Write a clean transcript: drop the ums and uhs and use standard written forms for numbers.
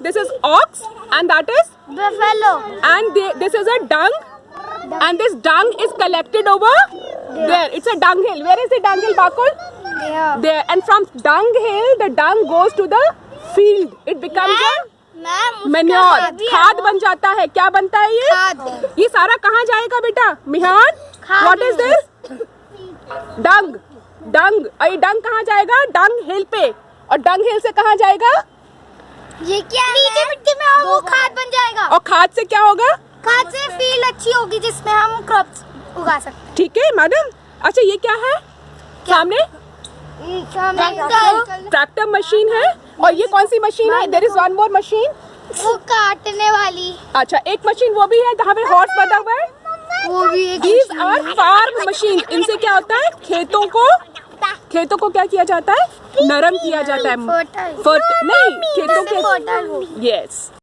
this is ox, and that is buffalo, and this is a dung, and this dung is collected over there. It's a dung hill. Where is the dung hill, Bakul? There. And from dung hill, the dung goes to the field. It becomes a manure. खाद बन जाता है. क्या बनता है ये? ये सारा कहाँ जाएगा बेटा? मिहान, what is this? डंग. डंग. और ये डंग कहाँ जाएगा? डंग हिल पे. और डंग हिल से कहाँ जाएगा? ये क्या है? नीचे मिट्टी में और वो खाद बन जाएगा. और खाद से क्या होगा? खाद से फील्ड अच्छी होगी जिसमें हम क्रॉप्स उगा सकते हैं. ठीक है मैडम. अच्छा ये क्या है? सामने ट्रैक्टर मशीन है. और ये कौन सी मशीन है? There is one more machine. वो काटने वाली. अच्छा एक मशीन वो भी है जहाँ पे हॉर्स बना हुआ है. वो भी एक. These are farm machine. इनसे क्या होता है? खेतों को क्या किया जाता है? नरम किया जाता है. नहीं खेतों के. यस.